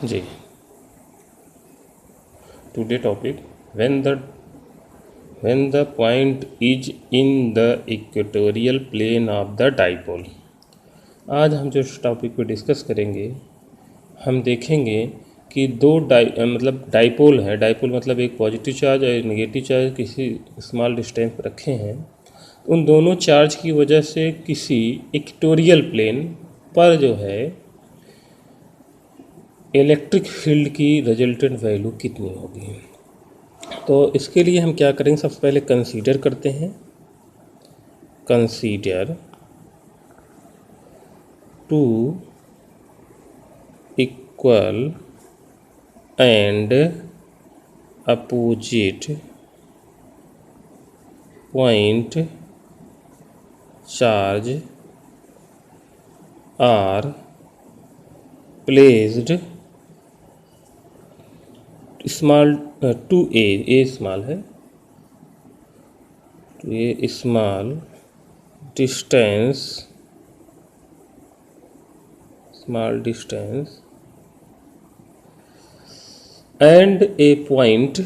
Ji today topic when the point is in the equatorial plane of the dipole। आज हम जो topic पे discuss करेंगे, हम देखेंगे कि दो डाइपोल है। डाइपोल मतलब एक पॉजिटिव चार्ज और एक नेगेटिव चार्ज किसी स्मॉल डिस्टेंस पर रखे हैं। उन दोनों चार्ज की वजह से किसी इक्वेटोरियल प्लेन पर जो है इलेक्ट्रिक फील्ड की रिजल्टेंट वैल्यू कितनी होगी। तो इसके लिए हम क्या करेंगे, सबसे पहले कंसीडर करते हैं। Consider two equal and opposite point charge are placed small to a small है, to a small distance and a point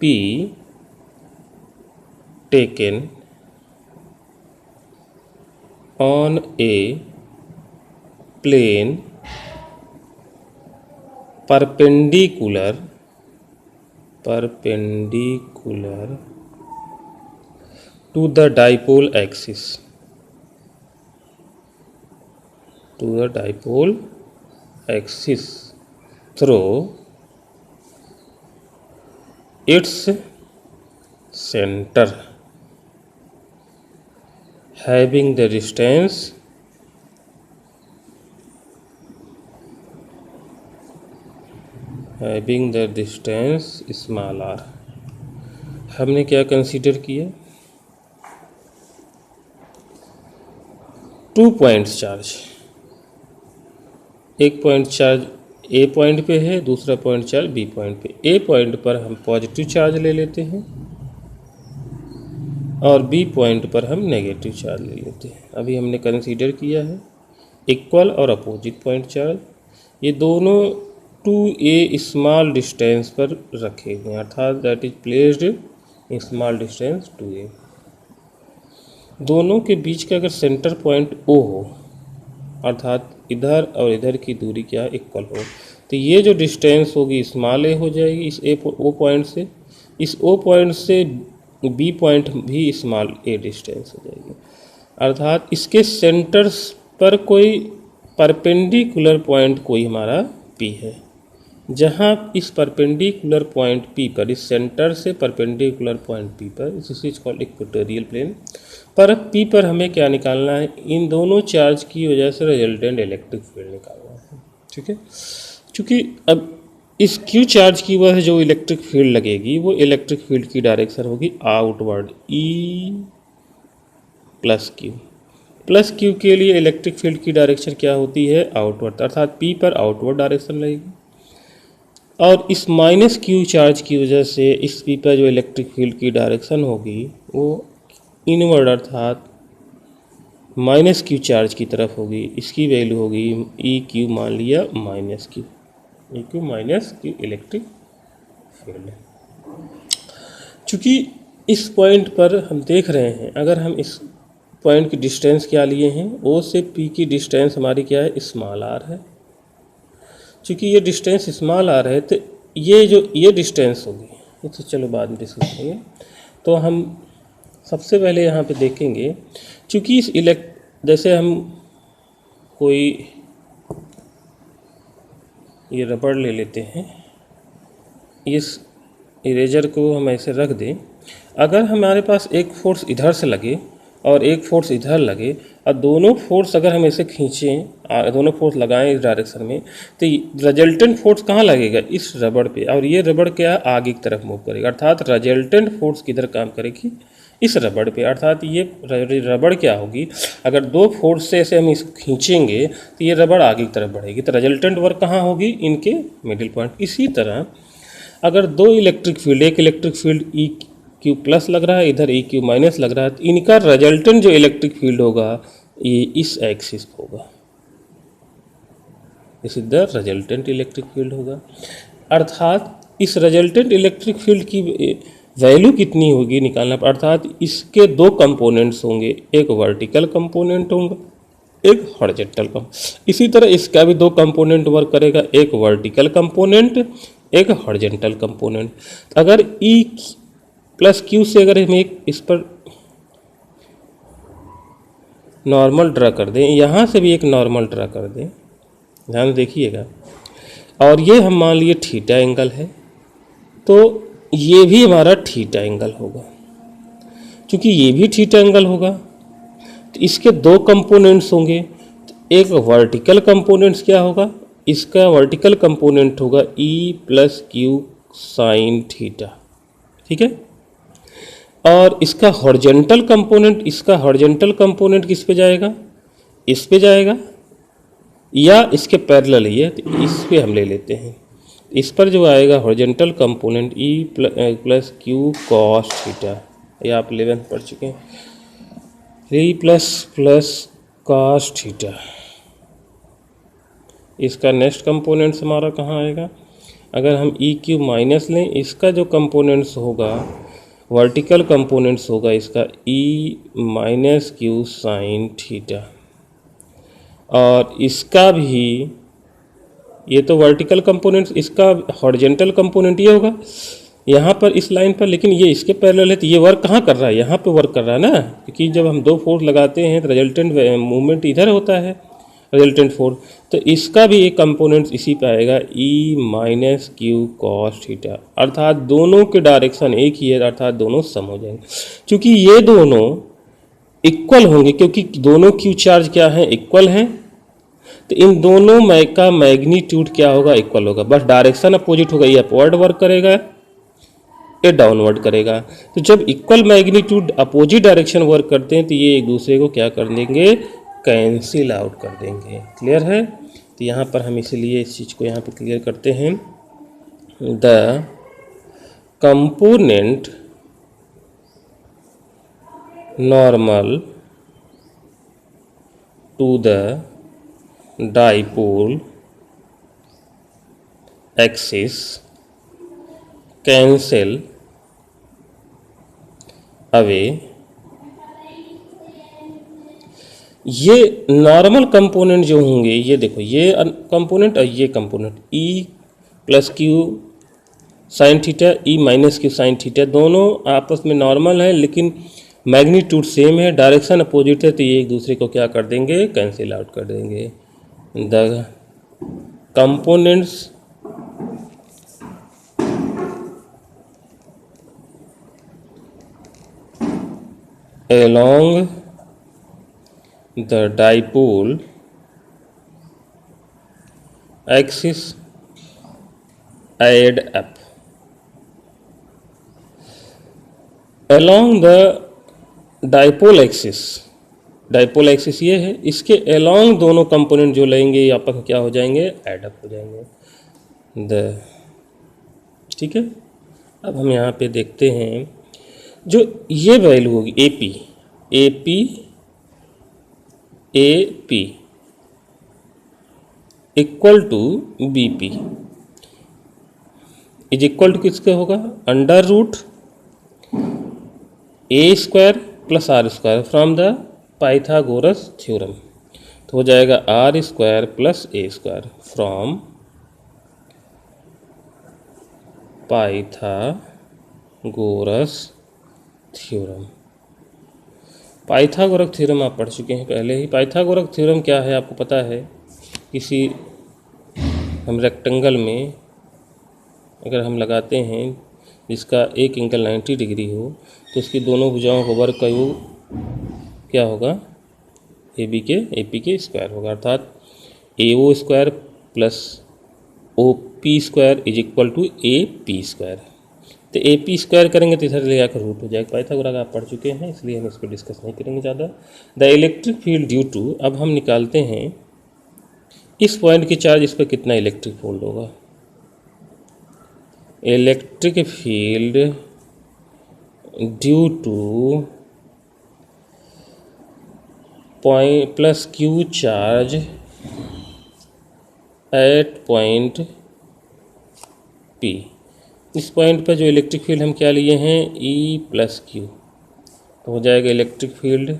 P taken on a plane perpendicular to the dipole axis, through its center, having the distance small r। हमने क्या consider किया, 2 points charge, एक point charge ए point पे है, दूसरा point charge B point पे। ए point पर हम पॉजिटिव चार्ज ले लेते हैं और बी पॉइंट पर हम नेगेटिव चार्ज ले लेते हैं। अभी हमने कंसीडर किया है इक्वल और अपोजिट पॉइंट चार्ज, ये दोनों 2a स्मॉल डिस्टेंस पर रखे हुए हैं, अर्थात that is placed in small distance 2a। दोनों के बीच का अगर सेंटर पॉइंट O हो, अर्थात इधर और इधर की दूरी क्या इक्वल हो, तो ये जो डिस्टेंस होगी स्मॉल a हो जाएगी इस O पॉइंट से, इस O पॉइंट से B पॉइंट भी स्मॉल a डिस्टेंस हो जाएगी। अर्थात इसके सेंटर्स पर कोई परपेंडिकुलर पॉइंट कोई हमारा P है, जहाँ इस परपेंडिकुलर पॉइंट P पर, इस सेंटर से परपेंडिकुलर पॉइंट P पर, this is called equatorial plane पर P पर हमें क्या निकालना है, इन दोनों चार्ज की वजह से रिजल्टेंट इलेक्ट्रिक फील्ड निकालना है। ठीक है, क्योंकि अब इस Q चार्ज की वजह से जो इलेक्ट्रिक फील्ड लगेगी वो इलेक्ट्रिक फील्ड की डायरेक्शन होगी आउटवर्ड, E प्लस Q के लिए इलेक्ट्रिक फील्ड की डायरेक्शन क्या होती है, आउटवर्ड, अर्थात P पर आउटवर्ड डायरेक्शन लगेगी। और इस माइनस Q चार्ज की वजह से इस P पर जो इलेक्ट्रिक फील्ड की डायरेक्शन होगी वो इनवर्ड, अर्थात माइनस Q चार्ज की तरफ होगी। इसकी वैल्यू होगी EQ, मान लिया minus Q, EQ minus Q electric field. चूँकि इस पॉइंट पर हम देख रहे हैं, अगर हम इस पॉइंट की डिस्टेंस क्या लिए हैं, O से P की डिस्टेंस हमारी क्या है, स्मॉल r है। चूँकि ये डिस्टेंस स्मॉल r है तो ये डिस्टेंस होगी, तो चलो बाद में डिस्कस करेंगे। तो हम सबसे पहले यहाँ पे देखेंगे, चूँकि इस जैसे हम कोई ये रबड़ ले लेते हैं, इस इरेजर को हम ऐसे रख दें, अगर हमारे पास एक फोर्स इधर से लगे और एक फोर्स इधर लगे और दोनों फोर्स अगर हम ऐसे खींचें, दोनों फोर्स लगाएं इस डायरेक्शन में, तो रिजल्टेंट फोर्स कहाँ लगेगा, इस रबड़ पे, और ये रबड़ क्या आगे की तरफ मूव करेगा, अर्थात रिजल्टेंट फोर्स किधर काम करेगी, इस रबड़ पे। अर्थात ये रबड़ क्या होगी, अगर दो फोर्स से ऐसे हम इस खींचेंगे तो ये रबड़ आगे की तरफ बढ़ेगी, तो रिजल्टेंट वर्क कहाँ होगी, इनके मिडिल पॉइंट। इसी तरह अगर दो इलेक्ट्रिक फील्ड, एक इलेक्ट्रिक फील्ड EQ प्लस लग रहा है, इधर EQ माइनस लग रहा है, तो इनका रिजल्टेंट जो इलेक्ट्रिक फील्ड होगा ये इस एक्सिस होगा, इस द रिजल्टेंट इलेक्ट्रिक फील्ड होगा। अर्थात इस रिजल्टेंट इलेक्ट्रिक फील्ड की वैल्यू कितनी होगी निकालना, अर्थात इसके दो कंपोनेंट्स होंगे, एक वर्टिकल कंपोनेंट होगा, एक हॉरिजॉन्टल कंपोनेंट। इसी तरह इसका भी दो कंपोनेंट वर्क करेगा, एक वर्टिकल कंपोनेंट, एक हॉरिजॉन्टल कंपोनेंट। अगर E प्लस क्यू से अगर हम एक इस पर नॉर्मल ड्रा कर दें, यहाँ से भी एक नॉर्मल ड्रा कर दें, ध्यान देखिएगा, और ये हम मान लिए थीटा एंगल है, तो ये भी हमारा थीटा एंगल होगा। क्योंकि ये भी थीटा एंगल होगा तो इसके दो कंपोनेंट्स होंगे, तो एक वर्टिकल कंपोनेंट्स क्या होगा, इसका वर्टिकल कंपोनेंट होगा E plus Q sine theta, ठीक है। और इसका हॉरिजॉन्टल कंपोनेंट, इसका हॉरिजॉन्टल कंपोनेंट किस पे जाएगा, इस पे जाएगा, या इसके पैरेलल ही है तो इस पे हम ले लेते हैं। इस पर जो आएगा horizontal component E plus Q cos theta, ये आप 11th पढ़ चुके हैं, E प्लस कॉस थीटा। इसका नेक्स्ट कंपोनेंट्स हमारा कहाँ आएगा, अगर हम E क्यू माइनस लें, इसका जो कंपोनेंट्स होगा, वर्टिकल कंपोनेंट्स होगा इसका E minus Q sine theta, और इसका भी, ये तो वर्टिकल कंपोनेंट्स, इसका हॉरिजॉन्टल कंपोनेंट ये होगा यहाँ पर इस लाइन पर, लेकिन ये इसके पैरेलल है तो ये वर्क कहाँ कर रहा है, यहाँ पे वर्क कर रहा है ना, क्योंकि जब हम दो फोर्स लगाते हैं तो रिजल्टेंट मूवमेंट इधर होता है, रिजल्टेंट फोर्स, तो इसका भी एक कंपोनेंट इसी पे आएगा E minus Q cos theta. अर्थात दोनों के डायरेक्शन एक ही है, अर्थात दोनों सम हो जाएंगे। क्योंकि ये दोनों इक्वल होंगे, क्योंकि दोनों क्यू चार्ज क्या हैं, इक्वल हैं, तो इन दोनों का मैग्नीट्यूड क्या होगा, इक्वल होगा, बस डायरेक्शन अपोजिट होगा, ये अपवर्ड वर्क करेगा, ये डाउनवर्ड करेगा। तो जब equal magnitude opposite direction work करते हैं तो ये एक दूसरे को क्या कर देंगे, कैंसिल आउट कर देंगे। क्लियर है, तो यहाँ पर हम इसीलिए इस चीज़ को यहाँ पर क्लियर करते हैं, the component normal to the dipole axis cancel away। ये नॉर्मल कंपोनेंट जो होंगे, ये देखो, ये कंपोनेंट और ये component E plus Q sine theta, E minus Q sine theta, दोनों आपस में नॉर्मल है, लेकिन मैग्नीट्यूड सेम है, डायरेक्शन अपोजिट है, तो ये एक दूसरे को क्या कर देंगे, कैंसिल आउट कर देंगे। The components along the dipole axis add up। along the dipole axis, dipole axis ये है, इसके अलोंग दोनों कंपोनेंट जो लेंगे ये आपस में क्या हो जाएंगे, एड अप हो जाएंगे। द ठीक है, अब हम यहाँ पे देखते हैं जो ये वैल्यू होगी A P equal to B P is equal to किसके होगा, under root A square plus R square from the Pythagoras theorem. तो हो जाएगा R square plus A square from Pythagoras theorem. Pythagoras theorem आप पढ़ चुके हैं पहले ही। पाइथागोरस थ्योरम क्या है आपको पता है, किसी हम रेक्टेंगल में अगर हम लगाते हैं जिसका एक एंगल 90 डिग्री हो, तो उसकी दोनों भुजाओं का वर्ग का योग क्या होगा, ए पी के स्क्वायर होगा, अर्थात A O square plus O P square is equal to A P square. तो ए पी स्क्वायर करेंगे तो इधर ले आकर रूट हो जाएगा। पाइथागोरस आप पढ़ चुके हैं, इसलिए हम इसको डिस्कस नहीं करेंगे ज़्यादा। The electric field due to, अब हम निकालते हैं इस पॉइंट की चार्ज, इस पर कितना इलेक्ट्रिक फील्ड होगा। Electric field due two point plus Q charge at point P. इस पॉइंट पर जो इलेक्ट्रिक फील्ड हम क्या लिए हैं, ई प्लस क्यू, तो हो जाएगा electric field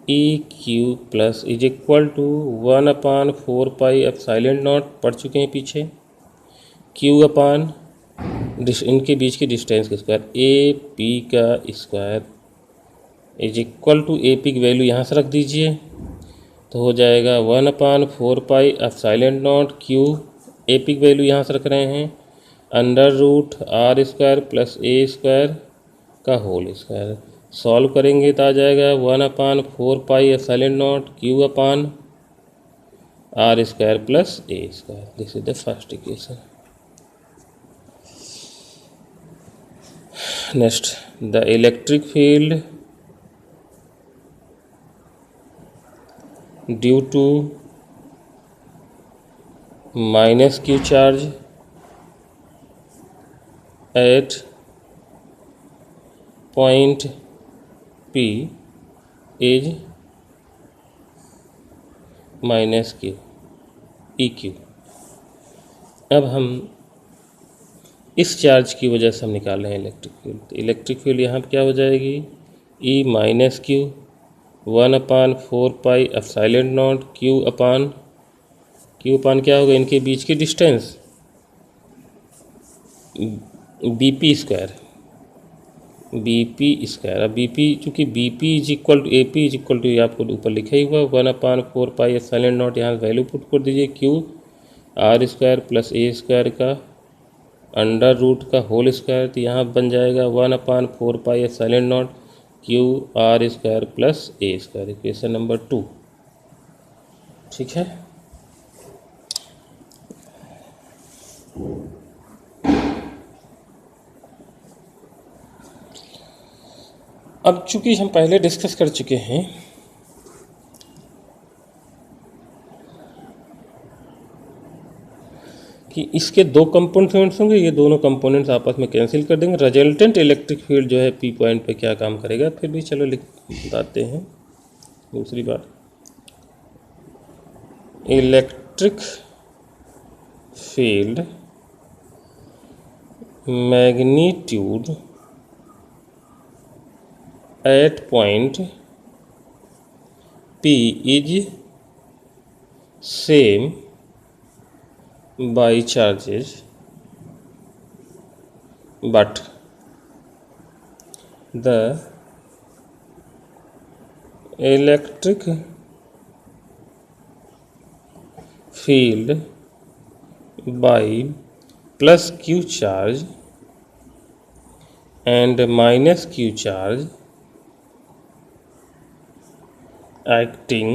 E Q plus is equal to 1/4 pi epsilon naught, पढ़ चुके हैं पीछे, क्यू अपान इनके बीच की डिस्टेंस का स्क्वायर ए पी का square is equal to A P की वैल्यू यहाँ से रख दीजिए, तो हो जाएगा 1/4 pi epsilon naught Q, A P की वैल्यू यहाँ से रख रहे हैं, under root R square plus ए स्क्वायर का होल स्क्वायर। सॉल्व करेंगे तो आ जाएगा 1/4 pi epsilon naught Q upon R square plus A square. This is the first equation. Next, the electric field due to minus Q charge at point P is minus Q E Q. अब हम इस charge की वजह से हम निकाल रहे हैं इलेक्ट्रिक फील्ड, तो इलेक्ट्रिक फील्ड यहाँ पर क्या हो जाएगी, E minus q 1/4 pi epsilon naught Q upon क्या होगा, इनके बीच की distance B P square, B P square. अब बी पी चूँकि B P is equal to A P is equal to, आपको ऊपर लिखा ही हुआ 1/4 पाई एप्सिलॉन नॉट, यहाँ वैल्यू पुट कर दीजिए, क्यू आर स्क्वायर प्लस ए स्क्वायर का अंडर रूट का होल स्क्वायर, तो यहाँ बन जाएगा 1/4 pi epsilon naught Q r square plus ए स्क्वायर, इक्वेशन नंबर 2। ठीक है, अब चूंकि हम पहले डिस्कस कर चुके हैं कि इसके दो कंपोनेंट्स होंगे, ये दोनों कंपोनेंट्स आपस में कैंसिल कर देंगे, रिजल्टेंट इलेक्ट्रिक फील्ड जो है पी पॉइंट पे क्या काम करेगा, फिर भी चलो बताते हैं। दूसरी बात, electric field magnitude at point P is same by charges, but the electric field by plus Q charge and minus Q charge acting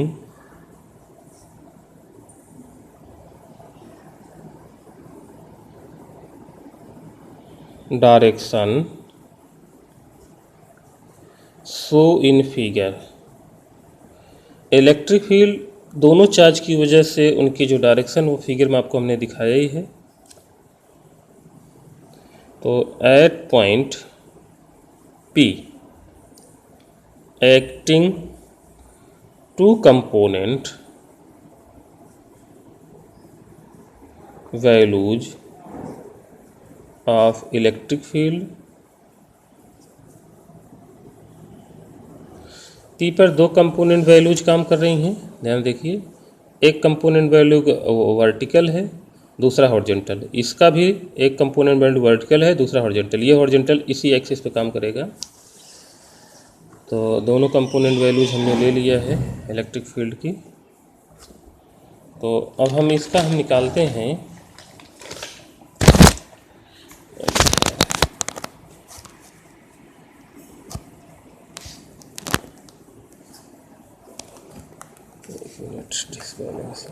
direction so in figure। Electric field दोनों चार्ज की वजह से उनकी जो डायरेक्शन वो figure में आपको हमने दिखाया ही है। तो at point P acting two component values of electric field, P पर दो कंपोनेंट वैल्यूज काम कर रही हैं, ध्यान देखिए, एक कंपोनेंट वैल्यू वर्टिकल है, दूसरा हॉरिजॉन्टल है, इसका भी एक कंपोनेंट वैल्यू वर्टिकल है, दूसरा हॉरिजॉन्टल, ये हॉरिजॉन्टल इसी एक्सिस पे काम करेगा। तो दोनों कंपोनेंट वैल्यूज हमने ले लिया है इलेक्ट्रिक फील्ड की। तो अब हम इसका निकालते हैं, डिस्बैलेंस